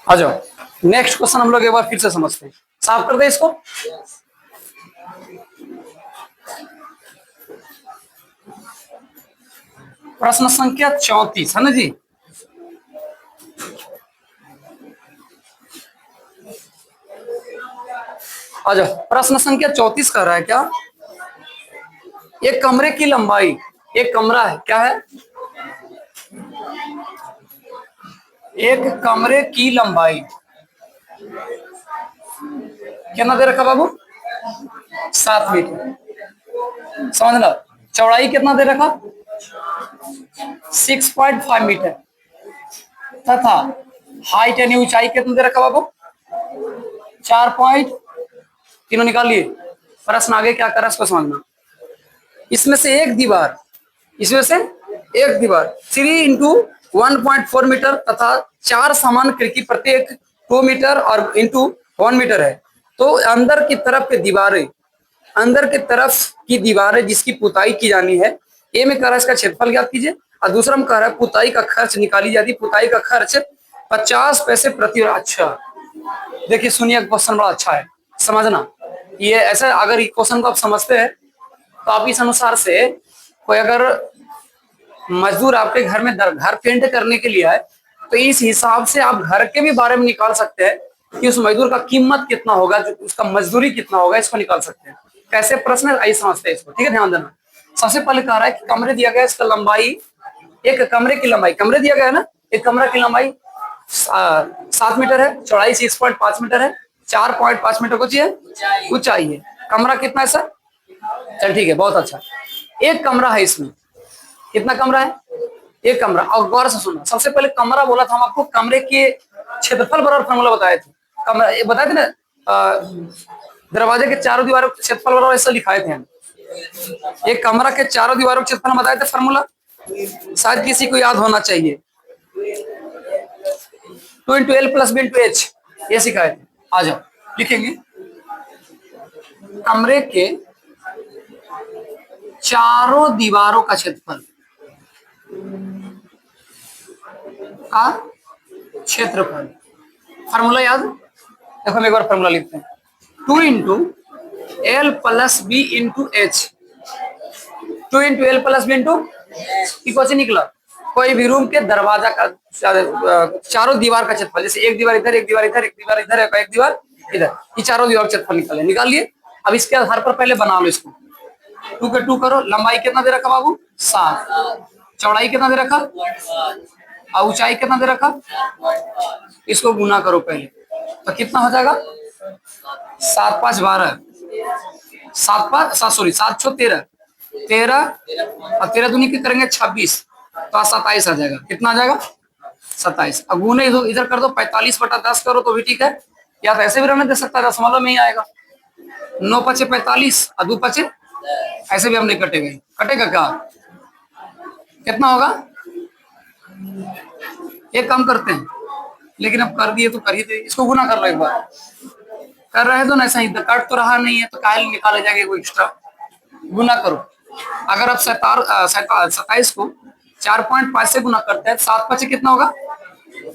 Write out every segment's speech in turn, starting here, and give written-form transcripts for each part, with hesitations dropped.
आ जाओ next question हम लोग एक बार फिर से समझते हैं। साफ कर दे इसको। प्रश्न संख्या 34 है ना जी। आ जाओ प्रश्न संख्या 34 कह रहा है क्या, एक कमरे की लंबाई, एक कमरा है क्या है, एक कमरे की लंबाई कितना दे रखा बाबू, 7 मीटर। समझना, चौड़ाई कितना दे रखा, 6.5 मीटर तथा हाइट यानी ऊंचाई कितना दे रखा बाबू, 4 पॉइंट, तीनों निकाल लिए। प्रश्न आगे क्या कर रहा है इसको समझना। इसमें से एक दीवार, इसमें से एक दीवार 3 इंटू 1.4 मीटर तथा 4 समान खिड़की प्रत्येक 2 मीटर और इंटू 1 मीटर है। तो अंदर की तरफ की दीवारें, अंदर की तरफ की दीवारें जिसकी पुताई की जानी है, ए में कह रहा है इसका क्षेत्रफल ज्ञात कीजिए, और दूसरा में कह रहा है पुताई का खर्च निकाली जाती है। पुताई का खर्च 50 पैसे प्रति। अच्छा देखिए सुनिए, क्वेश्चन बड़ा अच्छा है, समझना। ये ऐसा, अगर ये क्वेश्चन को आप समझते हैं तो आप इस अनुसार से, कोई अगर मजदूर आपके घर में घर पेंट करने के लिए आए तो इस हिसाब से आप घर के भी बारे में निकाल सकते हैं कि उस मजदूर का कीमत कितना होगा, जो उसका मजदूरी कितना होगा, इसको निकाल सकते हैं। कैसे प्रश्न है, आई समझते हैं इसको, ठीक है, ध्यान देना। सबसे पहले कह रहा है कि कमरे दिया गया, इसका लंबाई, एक कमरे की लंबाई, कमरे दिया गया है ना, एक कमरा की लंबाई 7 मीटर है, चौड़ाई 6.5 मीटर है, 4.5 मीटर को चाहिए ऊंचाई है। कमरा कितना है सर, चल ठीक है, बहुत अच्छा। एक कमरा है, इसमें कितना कमरा है, एक कमरा। और गौर से सुनना, सबसे पहले कमरा बोला था हम आपको, कमरे के क्षेत्रफल बराबर फॉर्मूला बताए थे। कमरा ये बताए थे ना, दरवाजे के चारों दीवारों के क्षेत्रफल बराबर ऐसा लिखाए थे हम। एक कमरा के चारों दीवारों के क्षेत्रफल बताए थे फॉर्मूला, शायद किसी को याद होना चाहिए। 2 into L plus B into H, ये सिखाए थे। आ जाओ लिखेंगे, कमरे के चारों दीवारों का क्षेत्रफल का क्षेत्रफल, फार्मूला याद, देखो हम एक बार फार्मूला लिखते हैं। 2 into L plus B into H, 2 into L plus B into, question निकला, कोई भी रूम के दरवाजा का चारों दीवार का क्षेत्रफल, जैसे एक दीवार इधर, एक दीवार इधर, एक दीवार इधर, एक दीवार इधर, ये चारों दीवार का क्षेत्रफल निकाल लिए। अब इसके आधार पर पहले बना लो इसको, 2 के 2 करो। लंबाई कितना दे रखा बाबू, 7, चौड़ाई कितना दे रखा, और ऊंचाई कितना दे रखा, इसको गुना करो पहले, तो कितना हो जाएगा, 7 5 12, 7 5 7 सॉरी 7 6 13, 13 और 13 दूनी की करेंगे 26, तो 27 आ जाएगा। कितना आ जाएगा, 27। अब गुने इधर कर दो, 45/10 करो तो भी ठीक है, या तो ऐसे भी रहने दे सकता है, दशमलव में ही आएगा। 9 5 45 और 2 5, ऐसे भी हम नहीं कटेगा, कटेगा क्या, कितना होगा, एक काम करते हैं, लेकिन अब कर दिए तो कर ही दे, इसको गुना कर लो एक बार, कर रहे तो ना, ऐसा ही कट तो रहा नहीं है, तो कायल निकाले जाएगा वो एक्स्ट्रा, गुना करो। अगर आप 27 को 4.5 से गुना करते हैं, 7 5 कितना होगा,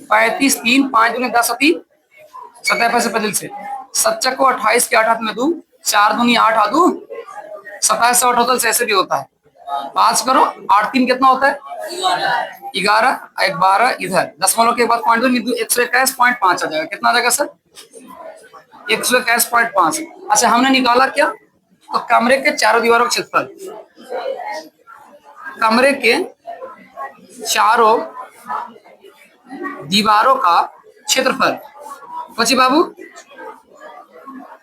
35, 3 5 दूनी 10 3, 27 बदल से 7 को 28 के 8 हाथ में दूं, 4 दूनी 8 आ दूं, 27 से 8 होता है, ऐसे भी होता है। 5 करो, 8 3 कितना होता है, 11, 12 इधर, दशमलव के बाद पॉइंट 121.5 आ जाएगा। कितना आ जाएगा सर, 121.5। अच्छा हमने निकाला क्या, तो कमरे के चारों दीवारों का क्षेत्रफल, कमरे के चारों दीवारों का क्षेत्रफल बची बाबू।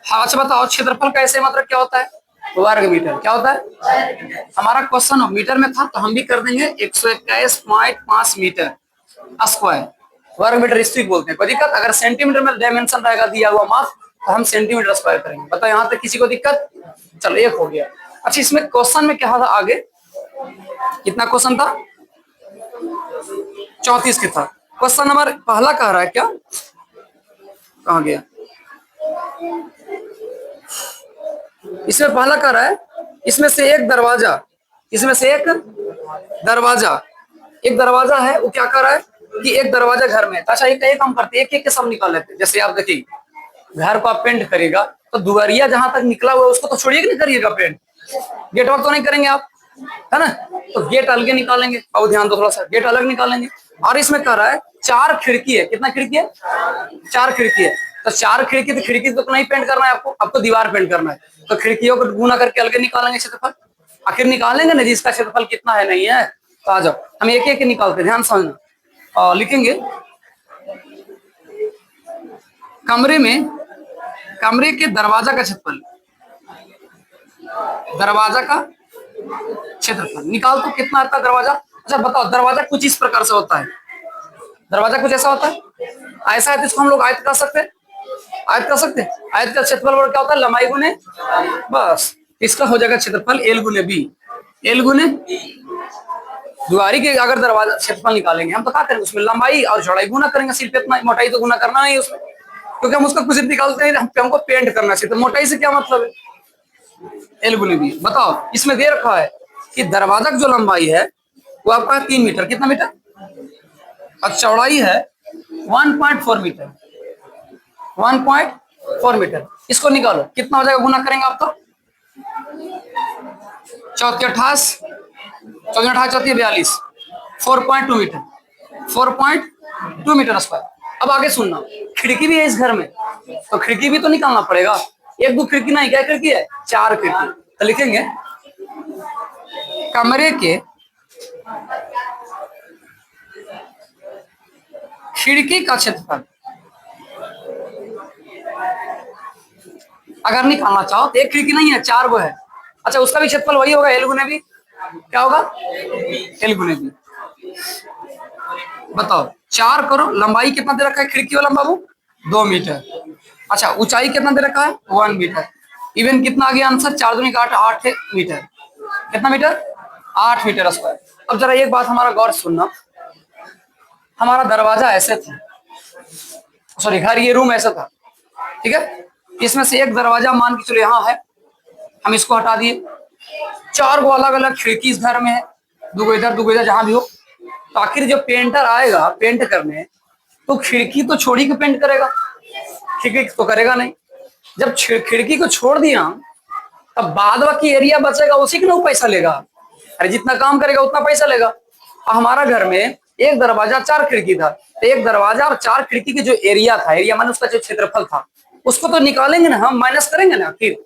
हाँ अच्छा बताओ, क्षेत्रफल का ऐसे मतलब क्या होता है, वर्ग मीटर, क्या होता है, हमारा क्वेश्चन मीटर में था तो हम भी कर देंगे 121.5 मीटर स्क्वायर, वर्ग मीटर इसको बोलते हैं। कोई दिक्कत, अगर सेंटीमीटर में डायमेंशन रहेगा दिया हुआ माप तो हम सेंटीमीटर स्क्वायर करेंगे। बताओ यहाँ तक किसी को दिक्कत, चलो एक हो गया। अच्छा इसमें क्वेश्चन में क्या था आगे, कितना क्वेश्चन था, 34 के था। क्वेश्चन नंबर पहला कह रहा है क्या, कहाँ गया, इसमें पहला कह रहा है, इसमें से एक दरवाजा, इसमें से एक दरवाजा, एक दरवाजा है, वो क्या कर रहा है, कि एक दरवाजा घर में, अच्छा एक काम करते, एक एक के सब निकाल लेते। जैसे आप देखिए, घर को आप पेंट करेगा तो दुआरिया जहां तक निकला हुआ है उसको तो छोड़िए कि नहीं करिएगा पेंट, गेट वर्क तो नहीं करेंगे आप, है ना। तो गेट अलग निकालेंगे, और ध्यान दो थोड़ा सा, गेट अलग निकालेंगे। और इसमें कह रहा है 4 खिड़की है, कितना खिड़की है, 4 खिड़की है। तो 4 खिड़की, तो खिड़की तो नहीं पेंट करना है आपको, आपको दीवार पेंट करना है। तो खिड़कियों को गुना करके अलग निकालेंगे क्षेत्रफल, आखिर निकालेंगे ना जिसका क्षेत्रफल कितना है नहीं है। तो आ जाओ हम एक एक निकालते, ध्यान समझना। और लिखेंगे कमरे के दरवाजा का क्षेत्रफल, दरवाजा का क्षेत्रफल निकाल तो कितना आता है दरवाजा। अच्छा बताओ, दरवाजा कुछ इस प्रकार से होता है, दरवाजा कुछ ऐसा होता है, ऐसा है तो इसको हम लोग आयत कर सकते हैं, आयत कर सकते हैं। आयत का क्षेत्रफल वर्ग क्या होता है, लंबाई गुने, बस इसका हो जाएगा क्षेत्रफल एल गुने बी, एल गुने दुआरी के अगर दरवाजा क्षेत्रफल निकालेंगे हम तो क्या करेंगे, उसमें लंबाई और चौड़ाई गुना करेंगे, सिर्फ इतना, मोटाई तो गुना करना नहीं उसमें, क्योंकि हम उसका कुछ निकालते हैं, हमको पेंट करना चाहिए, तो मोटाई से क्या मतलब है, एल गुने बी। बताओ इसमें दे रखा है कि दरवाजा की जो लंबाई है वो आपका 3 मीटर, कितना मीटर, और चौड़ाई है 1.4 मीटर, 1.4 मीटर। इसको निकालो कितना हो जाएगा, गुना करेंगे आप तो, 4 चौथी 42, 4.2 मीटर, 4.2 मीटर स्क्वायर। अब आगे सुनना, खिड़की भी है इस घर में, तो खिड़की भी तो निकालना पड़ेगा, एक दो खिड़की नहीं, क्या खिड़की है, 4 खिड़की। तो लिखेंगे कमरे के खिड़की का क्षेत्रफल अगर निकालना चाहो तो, एक खिड़की नहीं है 4 गो है, अच्छा उसका भी क्षेत्रफल वही होगा, एल गुने बी, क्या होगा, एल गुने बी। बताओ 4 करो, लंबाई कितना दे रखा है खिड़की वाला बाबू, 2 मीटर। अच्छा ऊंचाई कितना दे रखा है, 1 मीटर। इवन कितना आ गया आंसर, 4 दूनी का 8 मीटर, कितना मीटर, 8 मीटर स्क्वायर। अब जरा एक बात हमारा गौर सुनना, हमारा दरवाजा ऐसे था, सॉरी घर, ये रूम ऐसा था, ठीक है। इसमें से एक दरवाजा मान के चलो यहाँ है, हम इसको हटा दिए, 4 गो अलग अलग खिड़की इस घर में है, 2 गो इधर 2 गो इधर, जहां भी हो। तो आखिर जब पेंटर आएगा पेंट करने, तो खिड़की तो छोड़ ही के पेंट करेगा, खिड़की तो करेगा नहीं। जब खिड़की को छोड़ दिया तब बाद बाकी एरिया बचेगा, उसी के ना पैसा लेगा, अरे जितना काम करेगा उतना पैसा लेगा। हमारा घर में एक दरवाजा 4 खिड़की था, तो एक दरवाजा और 4 खिड़की के जो एरिया था, एरिया माने उसका जो क्षेत्रफल था, उसको तो निकालेंगे ना हम, माइनस करेंगे ना, फिर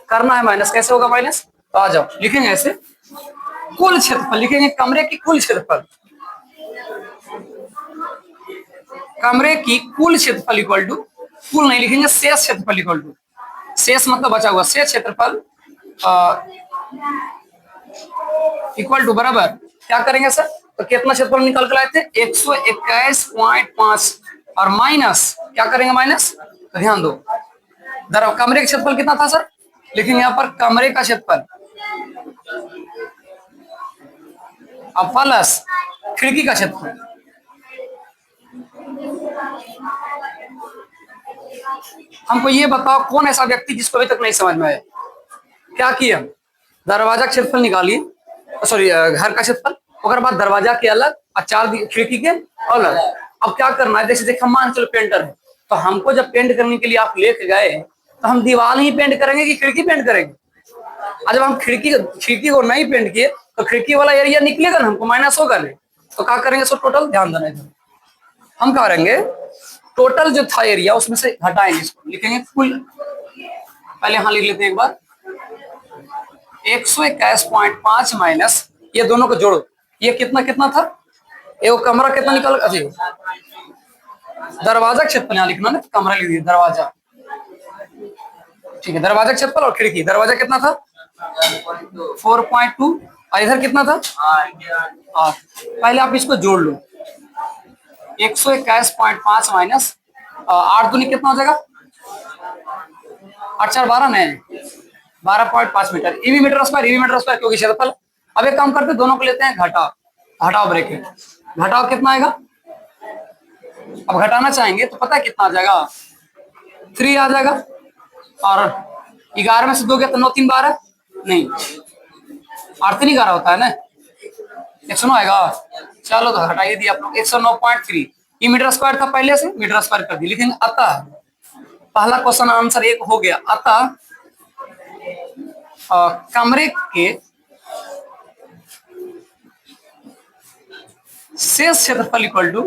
करना है माइनस, कैसे होगा माइनस, तो आ जाओ लिखेंगे ऐसे, कुल क्षेत्रफल लिखेंगे, कमरे की कुल क्षेत्रफल, कमरे की कुल क्षेत्रफल इक्वल टू, कुल नहीं लिखेंगे, शेष क्षेत्रफल इक्वल टू, शेष मतलब बचा हुआ, शेष क्षेत्रफल इक्वल टू बराबर क्या करेंगे सर, तो कितना क्षेत्रफल निकाल कर लाए थे, 121.5 और माइनस क्या करेंगे, माइनस, तो ध्यान दो कमरे का क्षेत्रफल कितना था सर, लिखेंगे यहाँ पर कमरे का क्षेत्रफल, अब प्लस खिड़की का क्षेत्रफल। हमको ये बताओ कौन ऐसा व्यक्ति जिसको अभी तक नहीं समझ में आया, क्या किया, दरवाजा क्षेत्रफल निकालिए, सॉरी घर का क्षेत्रफल, उसके बाद दरवाजा के अलग और 4 खिड़की के अलग। अब क्या करना है, जैसे देखो मान चलो पेंटर है, तो हमको जब पेंट करने के लिए आप लेके गए तो हम दीवार ही पेंट करेंगे कि खिड़की पेंट करेंगे, और जब हम खिड़की को नहीं पेंट किए तो खिड़की वाला एरिया निकलेगा ना, हमको माइनस होगा नहीं, तो क्या करेंगे सो टोटल, ध्यान देना इधर, हम क्या करेंगे, टोटल जो था एरिया उसमें से घटाएंगे, इसको लिखेंगे कुल, पहले यहां लिख लेते हैं एक बार, 121.5 माइनस ये दोनों को जोड़ो, ये कितना कितना था, ये कमरा कितना निकल, अजी दरवाजा क्षेत्रफल यहाँ लिखना ना, कमरा लिख दिया दरवाजा, ठीक है, दरवाजा क्षेत्रफल और खिड़की, दरवाजा कितना था 4.2 और इधर कितना था 8, पहले आप इसको जोड़ लो, 121.5 माइनस 8 दूनी कितना हो जाएगा, 8 4 12 नहीं, 12.5 मीटर, ईवी मीटर स्क्वायर क्योंकि क्षेत्रफल। अब एक काम करते दोनों को लेते हैं घटाओ, हटाओ ब्रैकेट, घटाओ कितना आएगा, अब घटाना चाहेंगे तो पता है कितना आ जाएगा, 3 आ जाएगा, और 11 में से 2 गया तो 9 3 12 नहीं, 8 3 11 होता है ना, 109 आएगा, चलो तो हटाइए दिया आप लोग 109.3। ये मीटर स्क्वायर था पहले से, मीटर स्क्वायर कर दिया। लिखेंगे अतः, पहला क्वेश्चन आंसर एक हो गया। अतः कमरे के शेष क्षेत्रफल इक्वल टू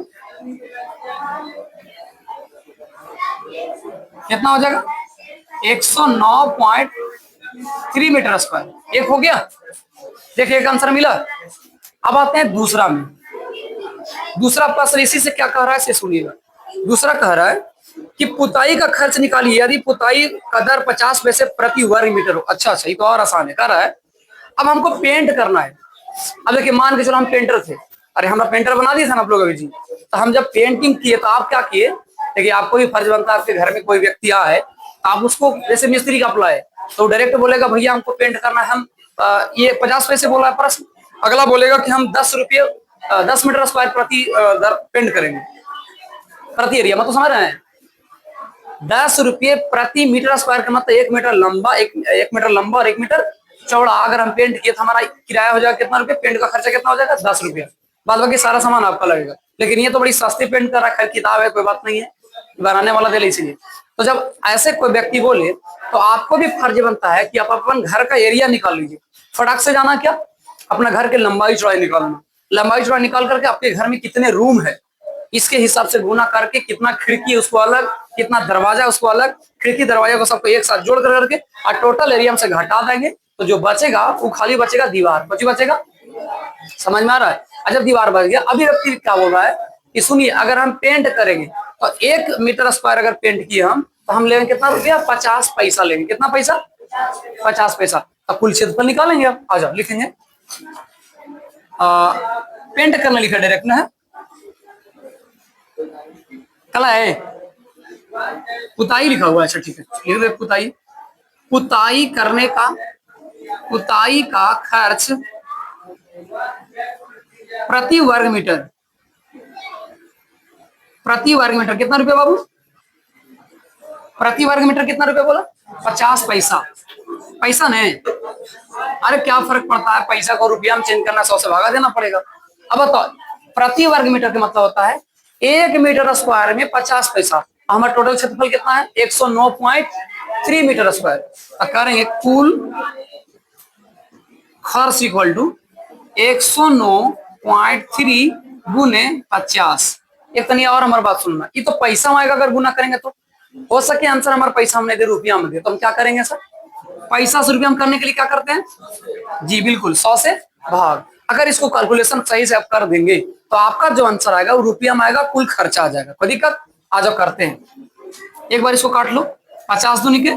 कितना हो जाएगा? 109.3 मीटर स्क्वायर। एक हो गया, देखिए एक आंसर मिला। अब आते हैं दूसरा में। दूसरा प्रश्न इसी से क्या कह रहा है से सुनिएगा। दूसरा कह रहा है कि पुताई का खर्च निकालिए यदि पुताई का दर 50 पैसे प्रति वर्ग मीटर हो। अच्छा अच्छा, ये तो और आसान है। कह रहा है अब हमको पेंट करना है। अब देखिए मान के चलो हम पेंटर थे, अरे हमरा पेंटर बना दिए थे ना आप लोग अभी जी। तो हम जब पेंटिंग किए तो आप क्या किए, देखिए आपको भी फर्ज बनता है, आपके घर में कोई व्यक्ति आया है आप उसको जैसे मिस्त्री का बुलाए तो डायरेक्ट बोलेगा भैया हमको पेंट करना है, हम ये 50 पैसे बोला है प्रश्न। अगला बोलेगा कि हम 10 रुपये 10 मीटर स्क्वायर प्रति पेंट करेंगे प्रति एरिया। मतलब समझ रहे हैं, 10 रुपये प्रति मीटर स्क्वायर का मतलब 1 मीटर लंबा, एक मीटर लंबा और 1 मीटर चौड़ा। अगर हम पेंट किए तो हमारा किराया हो जाएगा कितना रुपये, पेंट का खर्चा कितना हो जाएगा 10 रुपया। बाद बाकी सारा सामान आपका लगेगा। लेकिन ये तो बड़ी सस्ती पेंट कर रखा है, किताब है कोई बात नहीं है, बनाने वाला दे इसलिए। तो जब ऐसे कोई व्यक्ति बोले तो आपको भी फर्ज बनता है कि आप अपन घर का एरिया निकाल लीजिए। फटाक से जाना क्या, अपना घर के लंबाई चौड़ाई निकालना। लंबाई चौड़ाई निकाल करके आपके घर में कितने रूम है इसके हिसाब से गुना करके, कितना खिड़की है उसको अलग, कितना दरवाजा है उसको अलग, खिड़की दरवाजा को सबको एक साथ जोड़ कर करके और टोटल एरिया से घटा देंगे तो जो बचेगा वो खाली बचेगा दीवार। बचेगा, समझ में आ रहा है? जब दीवार बच गया, अभी व्यक्ति क्या बोल रहा है कि सुनिए अगर हम पेंट करेंगे तो 1 मीटर स्क्वायर अगर पेंट किए हम तो हम लेंगे कितना रुपया, 50 पैसा लेंगे। कितना पैसा? 50 पैसा। अब कुल क्षेत्रफल निकालेंगे। आप आ जाओ लिखेंगे, पेंट करना लिखा डायरेक्ट ना है, कला है पुताई लिखा हुआ है। अच्छा ठीक है, लिख दे पुताई। पुताई का खर्च प्रति वर्ग मीटर कितना रुपया बाबू? प्रति वर्ग मीटर कितना रुपया बोला? 50 पैसा। पैसा नहीं, अरे क्या फर्क पड़ता है, पैसा को रुपया में चेंज करना, 100 से भागा देना पड़ेगा। अब बताओ प्रति वर्ग मीटर का मतलब होता है 1 मीटर स्क्वायर में 50 पैसा। हमारा टोटल क्षेत्रफल कितना है? 109.3 मीटर स्क्वायर। करेंगे कुल खर्च इक्वल टू 109.3 गुने 50। एक तनी और हमारी बात सुनना, ये तो पैसा में आएगा अगर गुना करेंगे तो हो सके आंसर हमारा पैसा हमने दे रुपया में दे, तो हम क्या करेंगे सर, पैसा से रुपया हम करने के लिए क्या करते हैं जी, बिल्कुल 100 से भाग। अगर इसको कैलकुलेशन सही से आप कर देंगे तो आपका जो आंसर आएगा वो रुपया में आएगा, कुल खर्चा आ जाएगा। कोई दिक्कत? आ जाओ करते हैं, एक बार इसको काट लो। 50 दूनी के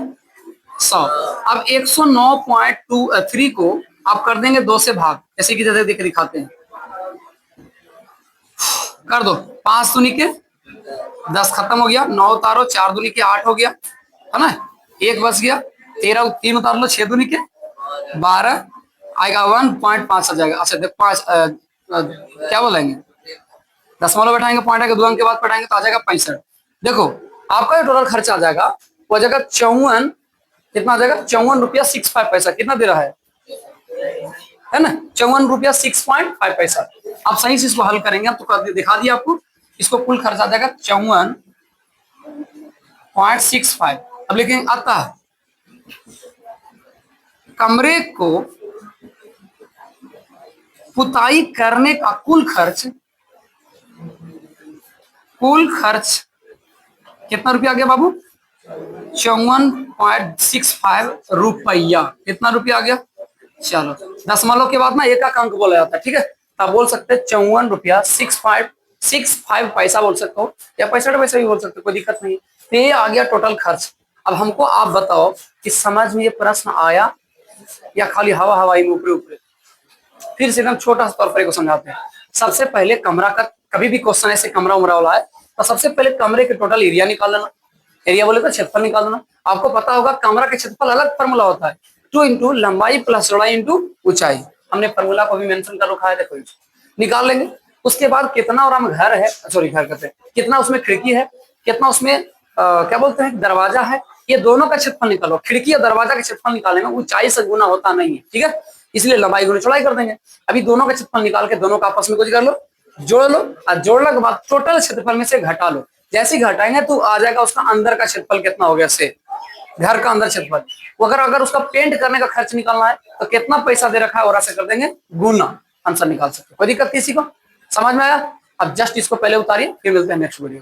100। अब 109.3 को आप कर देंगे 2 से भाग, जैसे कि जैसे देख दिखाते हैं, कर दो। 5 दूनी के 10 खत्म हो गया, 9 उतारो, 4 दूनी के 8 हो गया है ना, 1 बच गया, 13 3 उतार लो, 6 दूनी के 12 आएगा, 1.5 आ जाएगा। अच्छा देख 5 क्या बोलेंगे, दशमलव बैठाएंगे, पॉइंट आएगा, 2 अंक के बाद बैठाएंगे तो आ जाएगा 65। देखो आपका जो टोटल खर्चा आ जाएगा वो जगह 54, कितना आ जाएगा 54 रुपया 65 पैसा। कितना दे रहा है ना, 54 रुपया 6.5 पैसा। आप सही से इसको हल करेंगे तो दिखा दिया आपको, इसको कुल खर्च आ जाएगा 54.65। अब लेकिन अतः कमरे को पुताई करने का कुल खर्च कितना रुपया आ गया बाबू? 54.65 रुपया। कितना रुपया आ गया? चलो दशमलव के बाद ना एक अंक बोला जाता है, ठीक है, आप बोल सकते हैं 54 रुपया 65 पैसा बोल सकते हो, या 65 पैसा भी बोल सकते हो, कोई दिक्कत नहीं। तो ये आ गया टोटल खर्च। अब हमको आप बताओ कि समझ में ये प्रश्न आया या खाली हवाई में ऊपरे ऊपरे? फिर से एकदम छोटा सा तौर पर समझाते हैं। सबसे पहले कमरा का, कभी भी क्वेश्चन ऐसे कमरा उमरा वाला है तो सबसे पहले कमरे के टोटल एरिया निकाल लेना। एरिया बोले तो क्षेत्रफल निकाल देना। आपको पता होगा कमरा के क्षेत्रफल अलग फॉर्मूला होता है, 2 इंटू लंबाई प्लस चौड़ाई इंटू ऊंचाई। हमने फॉर्मूला को भी मेंशन कर रखा है, देखो निकाल लेंगे। उसके बाद कितना और हम घर है, सॉरी घर कहते हैं, कितना उसमें खिड़की है, कितना उसमें क्या बोलते हैं दरवाजा है, ये दोनों का क्षेत्रफल निकालो। खिड़की और दरवाजा का क्षेत्रफल निकालने में ऊंचाई से गुना होता नहीं है, ठीक है, इसलिए लंबाई गुना चौड़ाई कर देंगे। अभी दोनों का क्षेत्रफल निकाल के दोनों का आपस में कुछ कर लो, जोड़ लो और जोड़ने के बाद टोटल क्षेत्रफल में से घटा लो। जैसे ही घटाएंगे तो आ जाएगा उसका अंदर का क्षेत्रफल कितना हो गया से घर का अंदर क्षेत्रफल। वो अगर उसका पेंट करने का खर्च निकालना है तो कितना पैसा दे रखा है और ऐसे कर देंगे गुना, आंसर निकाल सकते। कोई दिक्कत किसी को? समझ में आया? अब जस्ट इसको पहले उतारिए, फिर मिलते हैं नेक्स्ट वीडियो।